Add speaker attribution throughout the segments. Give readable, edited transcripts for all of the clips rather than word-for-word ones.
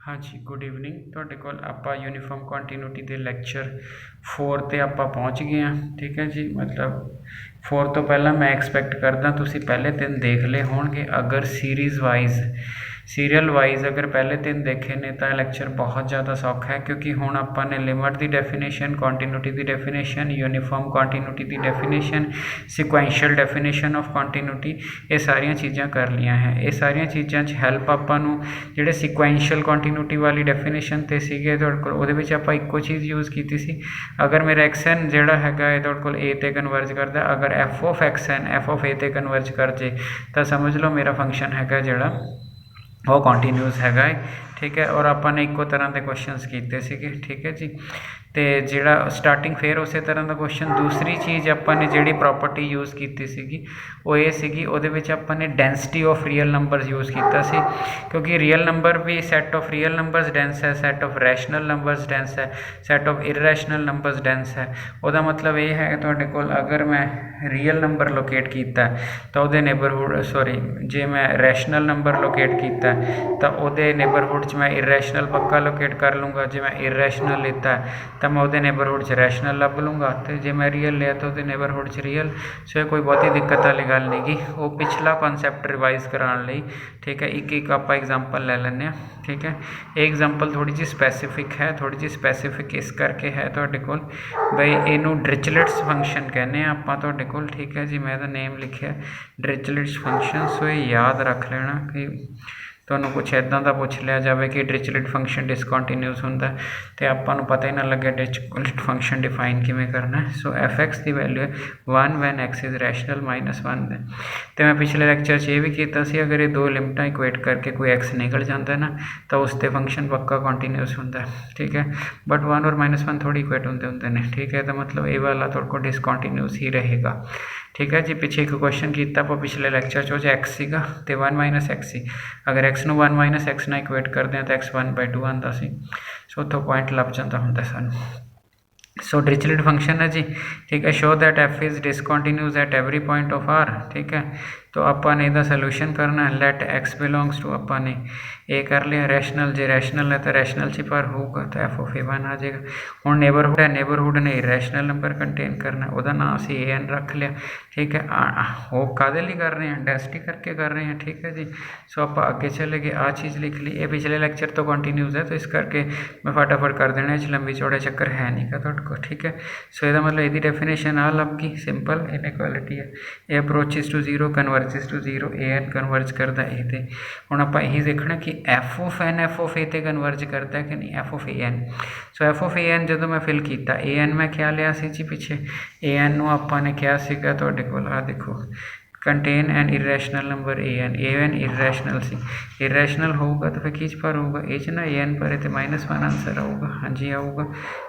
Speaker 1: हाँ जी, good evening. ਤੁਹਾਡੇ ਕੋਲ ਆਪਾਂ यूनिफॉर्म ਕੰਟੀਨਿਊਟੀ ਦੇ ਲੈਕਚਰ 4 ਤੇ ਆਪਾਂ ਪਹੁੰਚ ਗਏ ਹਾਂ। ਠੀਕ ਹੈ ਜੀ, ਮਤਲਬ 4 ਤੋਂ ਪਹਿਲਾਂ ਮੈਂ ਐਕਸਪੈਕਟ ਕਰਦਾ ਤੁਸੀਂ ਪਹਿਲੇ 3 ਦੇਖ ਲਏ ਹੋਣਗੇ। ਅਗਰ ਸੀਰੀਅਲ ਵਾਈਜ਼ ਅਗਰ ਪਹਿਲੇ 3 ਦੇਖੇ ਨੇ ਤਾਂ ਲੈਕਚਰ ਬਹੁਤ ਜ਼ਿਆਦਾ ਸੌਖਾ ਹੈ, ਕਿਉਂਕਿ ਹੁਣ ਆਪਾਂ ਨੇ limit the definition, continuity the definition, uniform continuity the definition, ਸਿਕੁਐਂਸ਼ੀਅਲ definition of continuity, ਇਹ ਸਾਰੀਆਂ ਚੀਜ਼ਾਂ ਕਰ ਲਈਆਂ ਹੈ। ਇਹ ਸਾਰੀਆਂ ਚੀਜ਼ਾਂ 'ਚ ਹੈਲਪ ਆਪਾਂ ਨੂੰ ਜਿਹੜੇ ਸਿਕੁਐਂਸ਼ੀਅਲ ਕੰਟੀਨਿਊਟੀ ਵਾਲੀ ਡੈਫੀਨੇਸ਼ਨ 'ਤੇ ਸੀਗੇ ਤੁਹਾਡੇ ਕੋਲ, ਉਹਦੇ ਵਿੱਚ ਆਪਾਂ ਇੱਕੋ ਚੀਜ਼ ਯੂਜ਼ ਕੀਤੀ ਸੀ। ਅਗਰ ਮੇਰਾ ਐਕਸਨ ਜਿਹੜਾ ਹੈਗਾ ਇਹ ਤੁਹਾਡੇ ਕੋਲ ਏ 'ਤੇ ਕਨਵਰਜ ਕਰਦਾ, ਅਗਰ f of x n f of a 'ਤੇ ਕਨਵਰਜ ਕਰ ਜੇ ਤਾਂ ਸਮਝ ਲਓ ਮੇਰਾ ਫੰਕਸ਼ਨ ਹੈਗਾ ਜਿਹੜਾ ਉਹ ਕੰਟੀਨਿਊਸ ਹੈਗਾ ਹੈ। ਠੀਕ ਹੈ, ਔਰ ਆਪਾਂ ਨੇ ਇੱਕੋ ਤਰ੍ਹਾਂ ਦੇ ਕੁਐਸਚਨਸ ਕੀਤੇ ਸੀਗੇ। ਠੀਕ ਹੈ ਜੀ, ਅਤੇ ਜਿਹੜਾ ਸਟਾਰਟਿੰਗ ਫਿਰ ਉਸੇ ਤਰ੍ਹਾਂ ਦਾ ਕੁਐਸਚਨ। ਦੂਸਰੀ ਚੀਜ਼ ਆਪਾਂ ਨੇ ਜਿਹੜੀ ਪ੍ਰੋਪਰਟੀ ਯੂਜ਼ ਕੀਤੀ ਸੀਗੀ ਉਹ ਇਹ ਸੀਗੀ, ਉਹਦੇ ਵਿੱਚ ਆਪਾਂ ਨੇ density of real numbers use ਕੀਤਾ ਸੀ, ਕਿਉਂਕਿ ਰੀਅਲ ਨੰਬਰ ਵੀ set of real numbers dense ਹੈ, set of rational numbers dense ਹੈ, set of irrational numbers dense ਹੈ। ਉਹਦਾ ਮਤਲਬ ਇਹ ਹੈ ਤੁਹਾਡੇ ਕੋਲ ਅਗਰ ਮੈਂ ਰੀਅਲ ਨੰਬਰ ਲੋਕੇਟ ਕੀਤਾ ਤਾਂ ਉਹਦੇ ਨੇਬਰਹੁੱਡ ਜੇ ਮੈਂ ਰੈਸ਼ਨਲ ਨੰਬਰ ਲੋਕੇਟ ਕੀਤਾ ਤਾਂ ਉਹਦੇ ਨੇਬਰਹੁੱਡ 'ਚ ਮੈਂ ਇਰਰੈਸ਼ਨਲ ਪੱਕਾ ਲੋਕੇਟ ਕਰ ਲੂँਗਾ। ਜੇ ਮੈਂ ਇਰਰੈਸ਼ਨਲ ਲਿੱਤਾ ਤਾਂ ਮੈਂ ਉਹਦੇ ਨੇਬਰਹੁੱਡ 'ਚ ਰੈਸ਼ਨਲ ਲੱਭ ਲੂँਗਾ, ਅਤੇ ਜੇ ਮੈਂ ਰੀਅਲ ਲਿਆ ਤਾਂ ਉਹਦੇ ਨੇਬਰਹੁੱਡ 'ਚ ਰੀਅਲ। ਸੋ ਇਹ ਕੋਈ ਬਹੁਤੀ ਦਿੱਕਤ ਵਾਲੀ ਗੱਲ ਨਹੀਂ ਗੀ, ਉਹ ਪਿਛਲਾ ਕਨਸੈਪਟ ਰਿਵਾਈਜ਼ ਕਰਾਉਣ ਲਈ। ਠੀਕ ਹੈ, ਇੱਕ ਆਪਾਂ ਐਗਜ਼ਾਮਪਲ ਲੈ ਲੈਂਦੇ ਹਾਂ। ਠੀਕ ਹੈ, ਇਹ ਐਗਜ਼ਾਮਪਲ ਥੋੜ੍ਹੀ ਜਿਹੀ ਸਪੈਸੀਫਿਕ ਹੈ, ਥੋੜ੍ਹੀ ਜਿਹੀ ਸਪੈਸੀਫਿਕ ਇਸ ਕਰਕੇ ਹੈ ਤੁਹਾਡੇ ਕੋਲ ਬਈ ਇਹਨੂੰ ਡਿਰਿਚਲੇਟਸ ਫੰਕਸ਼ਨ ਕਹਿੰਦੇ ਹਾਂ ਆਪਾਂ ਤੁਹਾਡੇ ਕੋਲ। ਠੀਕ ਹੈ ਜੀ, ਮੈਂ ਇਹਦਾ ਨੇਮ ਲਿਖਿਆ ਡਿਰਿਚਲੇਟਸ ਫੰਕਸ਼ਨ। ਸੋ ਇਹ ਯਾਦ ਰੱਖ ਲੈਣਾ ਕਿ ਤੁਹਾਨੂੰ ਕੁਛ ਇੱਦਾਂ ਦਾ ਪੁੱਛ ਲਿਆ ਜਾਵੇ ਕਿ ਡਿਰਿਚਲੇਟ ਫੰਕਸ਼ਨ ਡਿਸਕੰਟੀਨਿਊਸ ਹੁੰਦਾ ਅਤੇ ਆਪਾਂ ਨੂੰ ਪਤਾ ਹੀ ਨਾ ਲੱਗੇ ਡਿਰਿਚਲੇਟ ਫੰਕਸ਼ਨ ਡਿਫਾਈਨ ਕਿਵੇਂ ਕਰਨਾ। ਸੋ ਐਫ ਐਕਸ ਦੀ ਵੈਲਿਊ ਹੈ 1 ਵੈਨ ਐਕਸ ਇਜ਼ ਰੈਸ਼ਨਲ -1 ਦੇ। ਅਤੇ ਮੈਂ ਪਿਛਲੇ ਲੈਕਚਰ 'ਚ ਇਹ ਵੀ ਕੀਤਾ ਸੀ, ਅਗਰ ਇਹ ਦੋ ਲਿਮਟਾਂ ਇਕੁਏਟ ਕਰਕੇ ਕੋਈ ਐਕਸ ਨਿਕਲ ਜਾਂਦਾ ਨਾ ਤਾਂ ਉਸ 'ਤੇ ਫੰਕਸ਼ਨ ਪੱਕਾ ਕੰਟੀਨਿਊਸ ਹੁੰਦਾ। ਠੀਕ ਹੈ, ਬਟ 1 ਔਰ -1 ਥੋੜ੍ਹੀ ਇਕੁਏਟ ਹੁੰਦੇ ਨੇ। ਠੀਕ ਹੈ, ਤਾਂ ਮਤਲਬ ਇਹ ਵਾਲਾ ਤੁਹਾਡੇ ਕੋਲ ਡਿਸਕੰਟੀਨਿਊਸ ਹੀ ਰਹੇਗਾ। ਠੀਕ ਹੈ ਜੀ, ਪਿੱਛੇ ਇੱਕ ਕੁਐਸਚਨ ਕੀਤਾ ਆਪਾਂ ਪਿਛਲੇ ਲੈਕਚਰ 'ਚ, ਉਹ 'ਚ ਐਕਸ ਸੀਗਾ ਅਤੇ 1 - ਐਕਸ ਸੀ। ਅਗਰ ਐਕਸ ਨੂੰ 1 - ਐਕਸ ਨਾਲ ਇਕੁਏਟ ਕਰਦੇ ਹਾਂ ਤਾਂ ਐਕਸ 1/2 ਆਉਂਦਾ ਸੀ। ਸੋ ਉੱਥੋਂ ਪੁਆਇੰਟ ਲੱਭ ਜਾਂਦਾ ਹੁੰਦਾ ਸਾਨੂੰ। ਸੋ ਡਿਰਿਚਲੇਟ ਫੰਕਸ਼ਨ ਹੈ ਜੀ। ਠੀਕ ਹੈ, show that f is discontinuous at every point of R. ਠੀਕ ਹੈ, तो ਆਪਾਂ ਨੇ ਇਹਦਾ ਸੋਲੂਸ਼ਨ ਕਰਨਾ। ਲੈਟ ਐਕਸ ਬਿਲੋਂਗਸ ਟੂ, ਆਪਾਂ ਨੇ ਇਹ ਕਰ ਲਿਆ ਰੈਸ਼ਨਲ। ਜੇ ਰੈਸ਼ਨਲ ਹੈ ਤਾਂ ਰੈਸ਼ਨਲ 'ਚ ਪਰ ਹੋਊਗਾ ਤਾਂ ਐਫ ਆਫ A1 ਆ ਜਾਏਗਾ। ਹੁਣ ਨੇਬਰਹੁੱਡ ਹੈ, ਨੇਬਰਹੁੱਡ ਨੇ ਇਰੈਸ਼ਨਲ ਨੰਬਰ ਕੰਟੇਨ ਕਰਨਾ, ਉਹਦਾ ਨਾਂ ਅਸੀਂ AN ਰੱਖ ਲਿਆ। ਠੀਕ ਹੈ, ਉਹ ਕਾਹਦੇ ਲਈ ਕਰ ਰਹੇ ਹਾਂ, ਡੈਂਸਿਟੀ ਕਰਕੇ ਕਰ ਰਹੇ ਹਾਂ। ਠੀਕ ਹੈ ਜੀ, ਸੋ ਆਪਾਂ ਅੱਗੇ ਚਲੇ ਗਏ, ਆਹ ਚੀਜ਼ ਲਿਖ ਲਈ। ਇਹ ਪਿਛਲੇ ਲੈਕਚਰ ਤੋਂ ਕੰਟੀਨਿਊਸ ਹੈ, ਤਾਂ ਇਸ ਕਰਕੇ ਮੈਂ ਫਟਾਫਟ ਕਰ ਦੇਣਾ, ਇਹ 'ਚ ਲੰਬੀ ਚੌੜਾ ਚੱਕਰ ਹੈ ਨਹੀਂ ਗਾ ਤੁਹਾਡੇ ਕੋਲ। ਠੀਕ ਹੈ, ਸੋ ਇਹਦਾ ਮਤਲਬ ਇਹਦੀ ਡੈਫੀਨੇਸ਼ਨ ਆ ਲੱਭ ਗਈ, ਸਿੰਪਲ ਇਨਇਕੁਐਲਿਟੀ ਹੈ। ਇਹ approaches to zero, converges to zero, AN converge ਕਰਦਾ ਇਹ 'ਤੇ। ਹੁਣ ਆਪਾਂ ਇਹੀ ਦੇਖਣਾ ਕਿ f of n f of A 'ਤੇ ਕਨਵਰਜ ਕਰਦਾ ਕਿ ਨਹੀਂ, f of AN। So f of AN ਜਦੋਂ ਮੈਂ ਫਿਲ ਕੀਤਾ, AN ਮੈਂ ਕਿਆ ਲਿਆ ਸੀ ਜੀ ਪਿੱਛੇ, AN ਨੂੰ ਆਪਾਂ ਨੇ ਕਿਹਾ ਸੀਗਾ ਤੁਹਾਡੇ ਕੋਲ, ਆਹ ਦੇਖੋ, ਕੰਟੇਨ ਐਨ ਇਰੈਸ਼ਨਲ ਨੰਬਰ AN ਇਰੈਸ਼ਨਲ ਸੀ। ਇਰੈਸ਼ਨਲ ਹੋਊਗਾ ਤਾਂ ਫਿਰ ਕਿਹ 'ਚ ਪਰ ਹੋਊਗਾ, ਇਹ 'ਚ ਨਾ AN ਭਰੇ ਤੇ -1 ਆਂਸਰ ਆਊਗਾ। ਹਾਂਜੀ ਆਊਗਾ।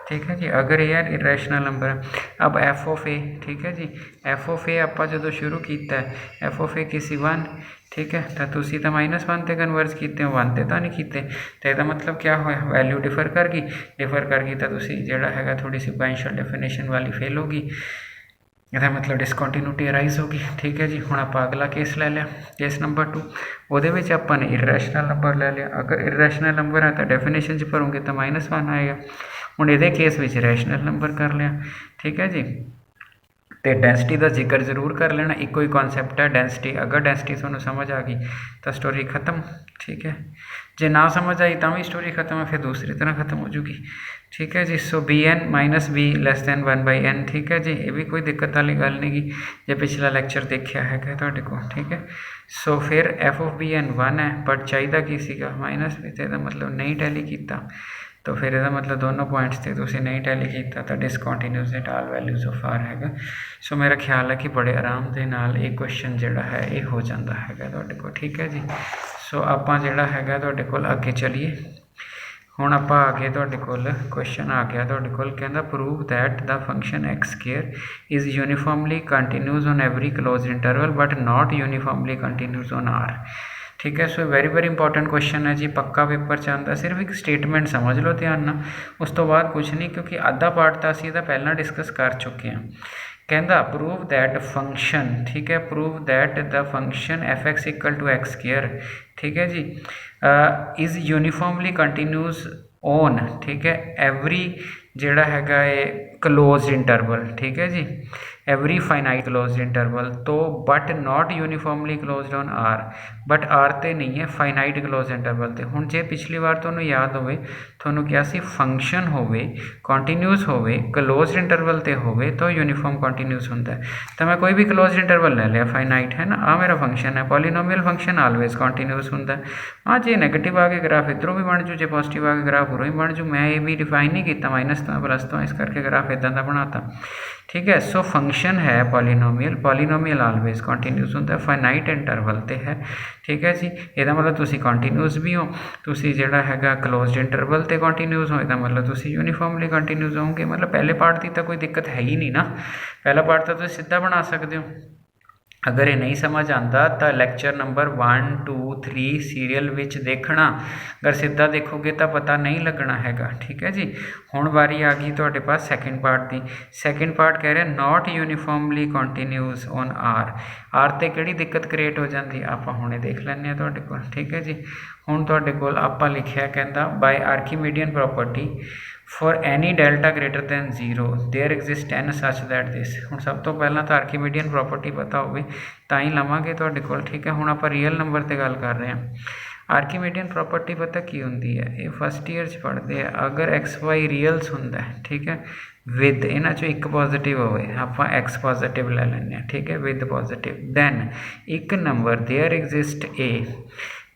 Speaker 1: ਠੀਕ ਹੈ ਜੀ, ਅਗਰ AN ਇਰੈਸ਼ਨਲ ਨੰਬਰ ਹੈ। ਅਬ ਐਫ ਆਫ A, ਠੀਕ ਹੈ ਜੀ, ਐਫ ਆਫ A ਆਪਾਂ ਜਦੋਂ ਸ਼ੁਰੂ ਕੀਤਾ, ਐਫ ਆਫ A ਕਿਸੇ 1। ਠੀਕ ਹੈ, ਤਾਂ ਤੁਸੀਂ ਤਾਂ -1 'ਤੇ ਕਨਵਰਜ ਕੀਤੇ ਹੋ, 1 'ਤੇ ਤਾਂ ਨਹੀਂ ਕੀਤੇ। ਤਾਂ ਇਹਦਾ ਮਤਲਬ ਕਿਆ ਹੋਇਆ, ਵੈਲਿਊ ਡਿਫਰ ਕਰ ਗਈ ਤਾਂ ਤੁਸੀਂ ਜਿਹੜਾ ਹੈਗਾ ਥੋੜੀ ਸਿਕੁਐਂਸ਼ੀਅਲ ਡੈਫੀਨੇਸ਼ਨ ਵਾਲੀ ਫੇਲ ਹੋ ਗਈ। ਇਹਦਾ ਮਤਲਬ ਡਿਸਕੰਟੀਨਿਊਟੀ ਅਰਾਈਜ਼ ਹੋ ਗਈ। ਠੀਕ ਹੈ ਜੀ, ਹੁਣ ਆਪਾਂ ਅਗਲਾ ਕੇਸ ਲੈ ਲਿਆ, ਕੇਸ ਨੰਬਰ 2। ਉਹਦੇ ਵਿੱਚ ਆਪਾਂ ਨੇ ਇਰਰੈਸ਼ਨਲ ਨੰਬਰ ਲੈ ਲਿਆ। ਅਗਰ ਇਰਰੈਸ਼ਨਲ ਨੰਬਰ ਹੈ ਤਾਂ ਡੈਫੀਨੇਸ਼ਨ 'ਚ ਭਰੋਗੇ ਤਾਂ -1 ਆਏਗਾ। ਹੁਣ ਇਹਦੇ ਕੇਸ ਵਿੱਚ ਰੈਸ਼ਨਲ ਨੰਬਰ ਕਰ ਲਿਆ। ਠੀਕ ਹੈ ਜੀ, ਅਤੇ ਡੈਂਸਿਟੀ ਦਾ ਜ਼ਿਕਰ ਜ਼ਰੂਰ ਕਰ ਲੈਣਾ, ਇੱਕੋ ਹੀ ਕੌਨਸੈਪਟ ਹੈ ਡੈਂਸਿਟੀ। ਅਗਰ ਡੈਂਸਿਟੀ ਤੁਹਾਨੂੰ ਸਮਝ ਆ ਗਈ ਤਾਂ ਸਟੋਰੀ ਖਤਮ। ਠੀਕ ਹੈ, ਜੇ ਨਾ ਸਮਝ ਆਈ ਤਾਂ ਵੀ ਸਟੋਰੀ ਖਤਮ ਹੈ, ਫਿਰ ਦੂਸਰੀ ਤਰ੍ਹਾਂ ਖਤਮ ਹੋ ਜੂਗੀ। ਠੀਕ ਹੈ ਜੀ, ਸੋ BN - B < 1/n। ਠੀਕ ਹੈ ਜੀ, ਇਹ ਵੀ ਕੋਈ ਦਿੱਕਤ ਵਾਲੀ ਗੱਲ ਨਹੀਂ ਗੀ ਜੇ ਪਿਛਲਾ ਲੈਕਚਰ ਦੇਖਿਆ ਹੈਗਾ ਤੁਹਾਡੇ ਕੋਲ। ਠੀਕ ਹੈ, ਸੋ ਫਿਰ ਐਫ ਆਫ BN 1 ਹੈ, ਬਟ ਚਾਹੀਦਾ ਕੀ ਸੀਗਾ -B, ਤੇ ਇਹਦਾ ਮਤਲਬ ਨਹੀਂ ਟੈਲੀ ਕੀਤਾ। ਤਾਂ ਫਿਰ ਇਹਦਾ ਮਤਲਬ ਦੋਨੋਂ ਪੁਆਇੰਟਸ 'ਤੇ ਤੁਸੀਂ ਨਹੀਂ ਟੈਲੀ ਕੀਤਾ ਤਾਂ discontinuous at all values of R ਹੈਗਾ। ਸੋ ਮੇਰਾ ਖਿਆਲ ਹੈ ਕਿ ਬੜੇ ਆਰਾਮ ਦੇ ਨਾਲ ਇਹ ਕੁਐਸਚਨ ਜਿਹੜਾ ਹੈ ਇਹ ਹੋ ਜਾਂਦਾ ਹੈਗਾ ਤੁਹਾਡੇ ਕੋਲ। ਠੀਕ ਹੈ ਜੀ, ਸੋ ਆਪਾਂ ਜਿਹੜਾ ਹੈਗਾ ਤੁਹਾਡੇ ਕੋਲ ਅੱਗੇ ਚਲੀਏ। ਹੁਣ ਆਪਾਂ ਆ ਗਏ ਤੁਹਾਡੇ ਕੋਲ, ਕੁਐਸਚਨ ਆ ਗਿਆ ਤੁਹਾਡੇ ਕੋਲ, ਕਹਿੰਦਾ prove that the function x square is uniformly continuous on every close interval but not uniformly continuous on R. ਠੀਕ ਹੈ, ਸੋ ਵੈਰੀ ਇੰਪੋਰਟੈਂਟ ਕੁਐਸਚਨ ਹੈ ਜੀ, ਪੱਕਾ ਪੇਪਰ 'ਚ ਆਉਂਦਾ। ਸਿਰਫ ਇੱਕ ਸਟੇਟਮੈਂਟ ਸਮਝ ਲਓ ਧਿਆਨ ਨਾਲ, ਉਸ ਤੋਂ ਬਾਅਦ ਕੁਛ ਨਹੀਂ, ਕਿਉਂਕਿ ਅੱਧਾ ਪਾਰਟ ਤਾਂ ਅਸੀਂ ਇਹਦਾ ਪਹਿਲਾਂ ਡਿਸਕਸ ਕਰ ਚੁੱਕੇ ਹਾਂ कहता प्रूव दैट फंक्शन, ठीक है, prove that the function f x equal to x square, ठीक है जी, इज़ यूनीफॉर्मली कंटिन्यूस ऑन, ठीक है, एवरी जिहड़ा हैगा ये क्लोज इंटरवल, ठीक है जी, एवरी फाइनाइट क्लोज इंटरवल, तो but not uniformly close on R, but R ते नहीं है, फाइनाइट क्लोज इंटरवल ते। हुण जे पिछली बार तुहानूं याद होवे, तुहानूं क्या सी फंक्शन होवे कॉन्टीन्यूस होवे क्लोज इंटरवल ते होवे तो यूनीफॉर्म कॉन्टीन्यूस हुंदा है। तो मैं कोई भी क्लोज इंटरवल ले लिया, फाइनाइट है ना, आ मेरा फंक्शन है, पॉलीनोमियल फंक्शन ऑलवेज कॉन्टीन्यूस हुंदा है। हाँ जे नैगेटिव आ के ग्राफ इधरों भी बन जू, जे पॉजिटिव आ के ग्राफ उरों ही बन जू, मैं ये भी डिफाइन नहीं किया माइनस तो प्लस तो, इस करके ग्राफ इदां दा बनाता, ठीक है। सो फंक्शन है पॉलीनोमियल, पॉलीनोमियल ऑलवेज कॉन्टीन्यूस होंदा है, फाइनाइट इंटरवल ते है, ठीक है जी। ਇਹਦਾ मतलब तुसी कॉन्टीन्यूस भी हो, तुसी जिहड़ा हैगा क्लोज्ड इंटरवल ते कॉन्टीन्यूस हो, ਇਹਦਾ मतलब तुसी यूनीफॉर्मली कॉन्टीन्यूस होंगे। मतलब पहले पार्ट की तो कोई दिक्कत है ही नहीं ना, पहला पार्ट तो तुसी सीधा बना सकते हो। अगर ये नहीं समझ आता तो लैक्चर नंबर 1 2 3 सीरीयल विच देखना, अगर सीधा देखोगे तो पता नहीं लगना हैगा, ठीक है जी। हुण वारी आ गई तुहाडे पास सैकेंड पार्ट की। सैकेंड पार्ट कह रहा not uniformly continuous on R, R ते किहड़ी दिक्कत क्रिएट हो जाती, आपां हुणे देख लैंदे आ तुहाडे कोल, ठीक है जी। हुण तुहाडे कोल आपां लिखिआ कहंदा by Archimedean property for any delta greater than 0 there exist n such that this. हुण सब तो पहला तो आर्कीमीडियन प्रॉपर्टी पता होवे तां ही लवांगे तुहाडे कोल, ठीक है। हुण आपां रियल नंबर ते गल कर रहे हैं। आर्कीमीडियन प्रॉपर्टी पता की हुंदी है, ये फस्ट ईयर च पढ़ते हैं। अगर एक्स वाई रियल्स हुंदा है, ठीक है, विद इन्हां चों एक पॉजिटिव होवे, आपां एक्स पॉजिटिव ले लैंदे हैं, ठीक है, विद पॉजिटिव, दैन एक number there exist a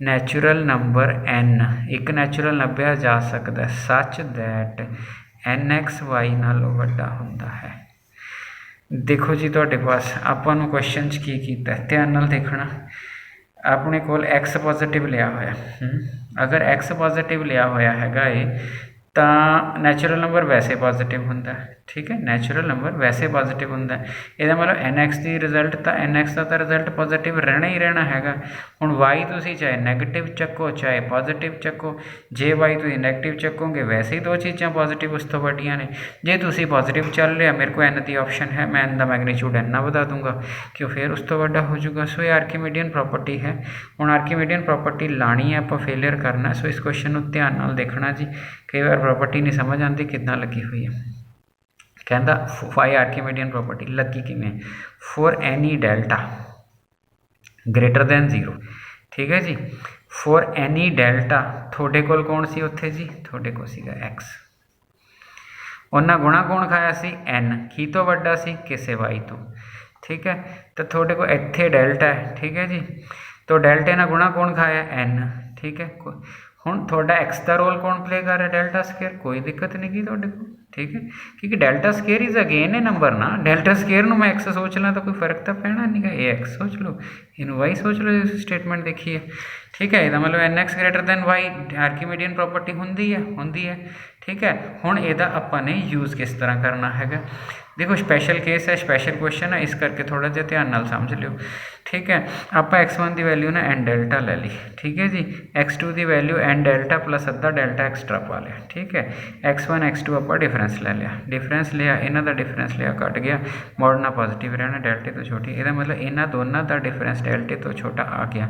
Speaker 1: natural number n, एक नैचुरल लभ्या जा सकता है such that n x y नालों वड्डा हुंदा है। देखो जी तुहाडे पास आपां नूं क्वेश्चन च की कीता है, ध्यान नाल देखना। अपने कोल एक्स पॉजिटिव लिया होया, अगर एक्स पॉजिटिव लिया होया हैगा ये तो नैचुरल नंबर वैसे पॉजिटिव हुंदा है, ठीक है, नैचुरल नंबर वैसे पॉजिटिव हुंदा है। ਇਹਦਾ मतलब एन एक्स की रिजल्ट तो एन एक्स का तो रिजल्ट पॉजिटिव रहना ही रहना हैगा। हुण वाई तुसीं चाहे नैगेटिव चक्को चाहे पॉजिटिव चक्को, जे वाई तुसीं नैगेटिव चक्कोगे वैसे ही दो चीज़ां पॉजिटिव उस तो वड्डियां ने। जे तुसीं पॉजिटिव चल लिया, मेरे को एन की ऑप्शन है, मैं एन का मैगनीट्यूड एन वधा दूंगा क्यों, फिर उस तो वड्डा हो जाऊगा। सो ये आर्कीमीडियन प्रॉपर्टी है। हुण आर्कीमीडियन प्रॉपर्टी लानी है, आपां फेलियर करना। सो इस क्वेश्चन नूं ध्यान नाल देखना जी, कई बार प्रॉपर्टी नहीं समझ आती कितना लगी हुई है। कहता फाई आर्कीमीडियन प्रॉपर्टी लगी किमें, for any delta greater than 0, ठीक है जी, फॉर एनी डेल्टा थोड़े कोल कौन सी उत्थे जी, थोड़े को सीगा एक्स, उन्हें गुणा कौन खाया सी एन, की तो वड्डा सी किसे वाई तो, ठीक है। तो थोड़े को इत्थे डेल्टा है, ठीक है जी, तो डेल्टे ना गुणा कौन खाया एन, ठीक है। हुण थोड़ा एक्स का रोल कौन प्ले कर रहा है, डेल्टा स्केयर, कोई दिक्कत नहीं की थोड़े को, ठीक है, क्योंकि delta square is again A number ना, डेल्टा स्केयर नूं मैं एक्स सोच ला तो कोई फर्क तो पैना नहीं गा, ए एक्स सोच लो, इन वाई सोच लो, स्टेटमेंट देखिए, ठीक है। इसका मतलब n x greater than y Archimedean property होंदी है, ठीक है। हुण इहदा आपां ने यूज़ किस तरह करना हैगा, देखो स्पैशल केस है, स्पैशल क्वेश्चन है, इस करके थोड़ा जिहा ध्यान नाल समझ लियो, ठीक है। आप x1 की वैल्यू ना एन डेल्टा ले ली, ठीक है जी, x2 की वैल्यू एन डेल्टा प्लस अद्धा डेल्टा एक्सट्रा पा लिया, ठीक है। x1 x2 आप डिफरेंस ले लिया, डिफरेंस लिया, इन्हों का डिफरेंस लिया कट गया, मोड़ना पॉजिटिव रहना डेल्टे तो छोटी, यदा मतलब इन्हों दोनों का डिफरेंस डेल्टे तो छोटा आ गया।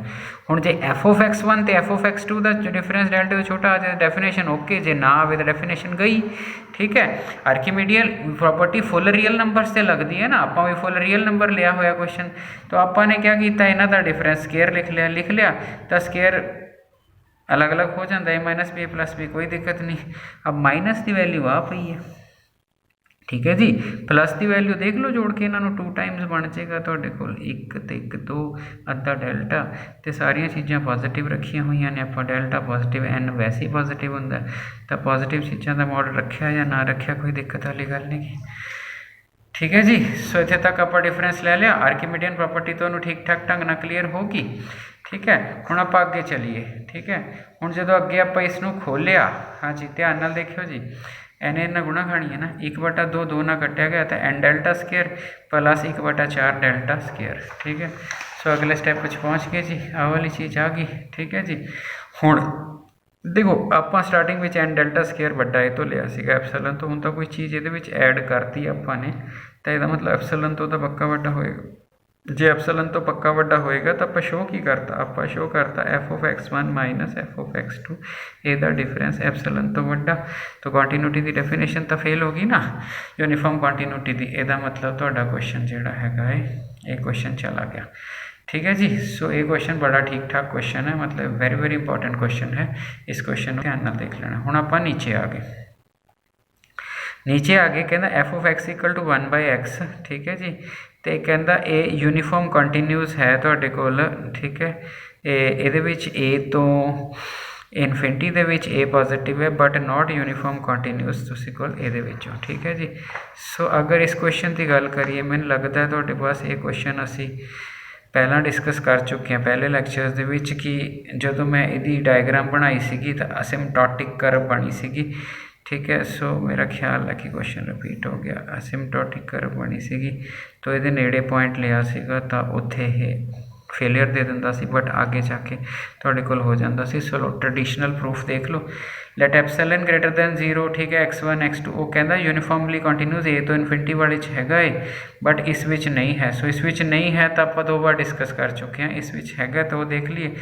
Speaker 1: हुण जे एफ ऑफ x1 तो एफ ऑफ x2 का डिफरेंस डेल्टे तो छोटा आ जाए, डेफिनेशन ओके, जे ना आए तो डेफिनेशन गई, ठीक है। आर्कीमीडियन प्रॉपर्टी फुल रियल नंबर से लगती है ना, आपां भी फुल रियल नंबर लिया होया क्वेश्चन, तो आपां ने क्या किया, इन्हां दा डिफरेंस स्केयर लिख लिया तो स्केयर अलग अलग हो जाता है, माइनस बी प्लस बी, कोई दिक्कत नहीं। अब माइनस की वैल्यू आ पई है, ठीक है जी, प्लस की वैल्यू देख लो जोड़ के इन्हों 2 टाइम्स बन जाएगा तुहाडे कोल 1 ते 1 2 अद्धा डेल्टा, तो सारिया चीज़ां पॉजिटिव रखिया हुई ने, आपां डेल्टा पॉजिटिव एन वैसे ही पॉजिटिव हुंदा, तो पॉजिटिव चीज़ों का मॉडल रखा या ना रखा कोई दिक्कत वाली गल नहीं, ठीक है जी। सो इत्थे तक आप डिफरेंस ले लिया, आर्कीमीडियन प्रॉपर्टी तो ठीक ठाक ढंग ना क्लीयर होगी, ठीक है। हुण आप अगे चलीए, ठीक है। हुण जो अगे आप इसनूं खोलिया, हाँ जी ध्यान नाल देखियो जी, एने इन्ना गुणा खानी है ना, 1/2 2 ना कटिया गया तो n delta square plus 1/4 delta square, ठीक है। सो अगले स्टैप पहुँच गए जी, आ वाली चीज़ आ गई, ठीक है जी। हुण देखो ਆਪਾਂ ਸਟਾਰਟਿੰਗ ਵਿੱਚ ਐਨ ਡੈਲਟਾ ਸਕੇਅਰ ਵੱਡਾ ਇਹ ਤੋਂ ਲਿਆ ਸੀਗਾ ਐਪਸਲਨ ਤੋਂ, ਹੁਣ ਤਾਂ ਕੋਈ ਚੀਜ਼ ਇਹਦੇ ਵਿੱਚ ਐਡ ਕਰਤੀ ਆਪਾਂ ਨੇ ਤਾਂ ਇਹਦਾ ਮਤਲਬ ਐਪਸਲਨ ਤੋਂ ਤਾਂ ਪੱਕਾ ਵੱਡਾ ਹੋਏਗਾ। ਜੇ ਐਪਸਲਨ ਤੋਂ ਪੱਕਾ ਵੱਡਾ ਹੋਏਗਾ ਤਾਂ ਆਪਾਂ ਸ਼ੋਅ ਕੀ ਕਰਤਾ, ਆਪਾਂ ਸ਼ੋਅ ਕਰਤਾ f(x1) ਮਾਈਨਸ f(x2) ਇਹਦਾ ਡਿਫਰੈਂਸ ਐਪਸਲਨ ਤੋਂ ਵੱਡਾ। ਤਾਂ ਕੰਟੀਨਿਊਟੀ ਦੀ ਡੈਫੀਨੇਸ਼ਨ ਤਾਂ ਫੇਲ ਹੋ ਗਈ ਨਾ ਯੂਨੀਫਾਰਮ ਕੰਟੀਨਿਊਟੀ ਦੀ। ਇਹਦਾ ਮਤਲਬ ਤੁਹਾਡਾ ਕੁਐਸਚਨ ਜਿਹੜਾ ਹੈਗਾ ਹੈ ਇਹ ਕੁਐਸਚਨ चला गया। ठीक है जी। सो ये क्वेश्चन बड़ा ठीक ठाक क्वेश्चन है, मतलब वेरी वेरी इंपॉर्टेंट क्वेश्चन है। इस क्वेश्चन को ध्यान नाल देख लेना। हुण आपां नीचे आ गए, नीचे आ गए कहना f(x) = 1/x। ठीक है जी। तो कहता ये यूनीफॉर्म कंटीन्यूस है तुहाडे कोल। ठीक है, ये ए तो इनफिनिटी दे विच ए पॉजिटिव है बट नॉट यूनीफॉर्म कंटीन्यूस तुसीं कोल इहदे विचों। ठीक है जी। सो अगर इस क्वेश्चन की गल करिए, मैनूं लगदा है तुहाडे पास ये क्वेश्चन असीं पहला डिस्कस कर चुके हैं पहले लैक्चर्स दे विच कि जो मैं इहदी डायग्राम बनाई सीगी तो असिम्पटोटिक कर्व बनी सीगी। ठीक है, सो मेरा ख्याल है कि क्वेश्चन रिपीट हो गया। असिम्पटोटिक कर्व बनी सीगी तो ये नेड़े पॉइंट लिया सीगा तो उत्थे ये फेलियर दे दिंदा सी, बट आगे जाके तुहाडे कोल हो जांदा सी। सो ट्रडिशनल प्रूफ देख लो, लेट एप्सिलॉन ग्रेटर दैन 0। ठीक है, x1 x2 वो कहता यूनीफॉर्मली कंटीन्यूस ए तो इनफिनिटी वाले हैगा है बट इस विच नहीं है। सो इस विच नहीं है तो आप 2 बार डिस्कस कर चुके हैं, इस विच हैगा तो वो देख लिए।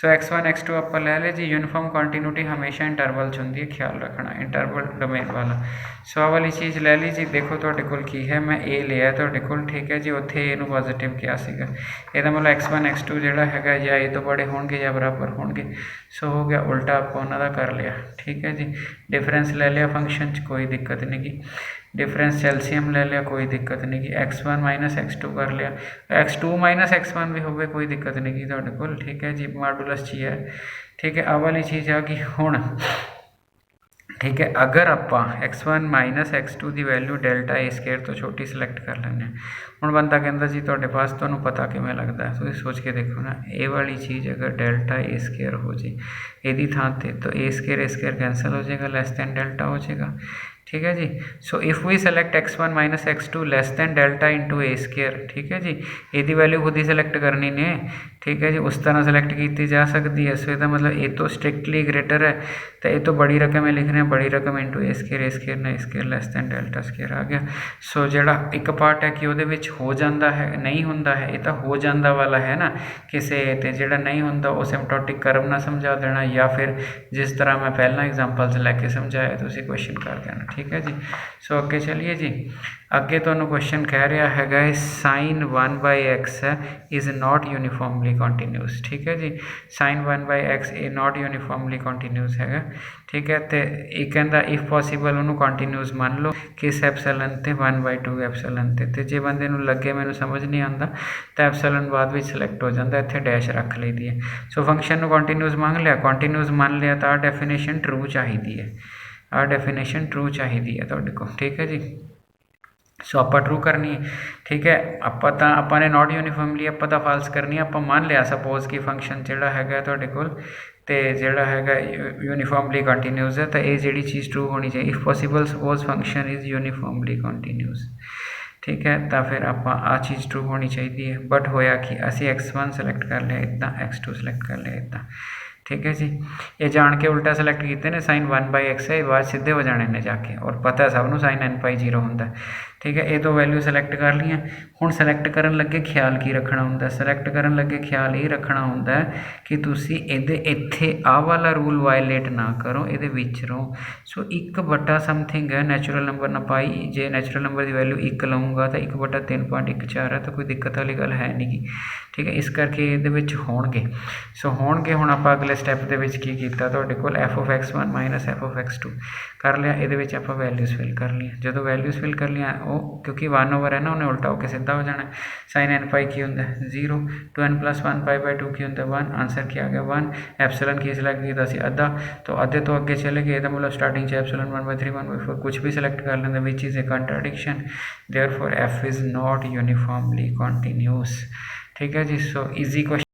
Speaker 1: सो x1 x2 आप ले लें जी। यूनीफॉर्म कंटीन्यूटी हमेशा इंटरवल च हुंदी है, ख्याल रखना इंटरवल डोमेन वाला। सो आ वाली चीज़ ले ली जी। देखो तुहाडे कोल की है, मैं ए लिया तुहाडे कोल। ठीक है जी, उत्थे ए नूं पॉजिटिव किया सीगा, इहदा मतलब x1 x2 जिहड़ा हैगा या ए तो बड़े होणगे या बराबर होणगे। सो हो गया उल्टा, आपां उन्हां दा कर लिया। ठीक है जी, डिफरेंस ले लिया फंक्शन च, कोई दिक्कत नहीं की। डिफरेंस एलसीएम ले लिया, कोई दिक्कत नहीं की। x1 माइनस x2 कर लिया, x2 माइनस x1 भी होवे, कोई दिक्कत नहीं की तुहाडे कोल। ठीक है जी, मॉडुलस ची है। ठीक है, आ वाली चीज़ आ गई हुण। ठीक है, अगर आप x1 माइनस x2 की वैल्यू डेल्टा ए स्केयर तो छोटी सिलेक्ट कर लें। हुण बंदा कहता जी तुहाडे पास तुहानूं पता किवें लगदा है, तुसीं सोच के देखो ना, ए वाली चीज़ अगर डेल्टा ए स्केयर हो जाए यदि थां ते तो ए स्केयर कैंसल हो जाएगा, लेस दैन डेल्टा हो जाएगा। ठीक है जी। So if we select x1 minus x2 less than delta into a square. ठीक है जी, यदि वैल्यू खुद ही सिलेक्ट करनी ने। ठीक है जी, उस तरह सिलेक्ट की जा सकती है। सो इसका मतलब ए तो स्ट्रिक्टली ग्रेटर है तो ये तो बड़ी रकम है लिखने, बड़ी रकम इंटू ए स्केयर ना a square less than delta square आ गया। सो जिहड़ा एक पार्ट है कि उहदे विच हो जाता है, नहीं होंदा है, ये तो हो जाता वाला है ना किसी ते, जिहड़ा नहीं होंदा वो सिम्पटोटिक कर्व ना समझा देना, या फिर जिस तरह मैं पहला एग्जाम्पल्स लैके समझाया तुसीं क्वेश्चन कर देना। ठीक है जी। सो अगे चलिए जी, अगे तुहानूं क्वेश्चन कह रहा है sin 1/x is not uniformly continuous. ठीक है जी, sin 1/x ए नॉट यूनीफॉर्मली कंटीन्यूस है। ठीक है, तो ये कहता इफ पॉसीबल उन्होंने कंटीन्यूस मान लो किस एप्सिलॉन ते 1/2 एप्सिलॉन ते जे बंदे नूं लगे मैनूं समझ नहीं आता तो एप्सिलॉन बाद में सिलेक्ट हो जाता, इत्थे डैश रख ली है। सो फंक्शन नूं कंटीन्यूस मांग लिया, कंटीन्यूस मान लिया तो आ डेफिनेशन ट्रू चाहिए है, आ डेफिनेशन ट्रू चाहिए है तुहाडे कोल। ठीक है जी। सो आप ट्रू करनी है। ठीक है, आपने नॉट यूनीफॉर्मली आप फाल्स करनी है। आप मान लिया सपोज कि फंक्शन जिहड़ा हैगा तुहाडे कोल ते जिहड़ा हैगा यूनीफॉर्मली कंटीन्यूस है, तो ये जिहड़ी चीज़ ट्रू होनी चाहिए। If possible suppose function is uniformly continuous. ठीक है, तो फिर आप आ चीज़ ट्रू होनी चाहिए है। बट होया कि असी x1 सिलेक्ट कर लिया इतना, x2 सिलेक्ट कर लिया इतना। ठीक है जी, ये जान के उल्टा सिलेक्ट किए ने sin 1/x है, बाद सीधे हो जाने ने जाके, और पता है सबनों sin n/0 होंदा। ठीक है, ये तो वैल्यू सिलेक्ट कर लिया। हुण सिलेक्ट करन लगे ख्याल की रखना होंदा, सिलेक्ट करन लगे ख्याल ये रखना होंदा कि तुसी इहदे इत्थे आ वाला रूल वायलेट ना करो, इहदे विच रहो। सो 1 समथिंग है नैचुरल नंबर ना पाई, जे नैचुरल नंबर की वैल्यू 1 लऊँगा तो 1/3.14 है, तो कोई दिक्कत वाली गल है नहीं। ठीक है, इस करके इहदे विच होणगे। सो होणगे, हुण आपां अगले स्टैप दे विच की कीता, तुहाडे कोल f(x1) माइनस f(x2) कर लिया, इहदे विच आपां वैल्यूज़ फिल कर लिया। जदों वैल्यूज़ फिल कर लिया वो क्योंकि 1/, है ना, उन्हें उल्टा होकर सीधा हो जाना। sin n/, की होंदा 0, 2n + 1/2 की होंदा 1, आंसर क्या आ गया 1। एप्सिलॉन की सिलेक्ट किया सी आधा, तो आधे तो अगे चले गए, तो मतलब स्टार्टिंग एप्सिलॉन 1/3 1/4 कुछ भी सिलेक्ट कर लेंगे, which is a contradiction, therefore f is not uniformly continuous. ठीक है जी। So easy question.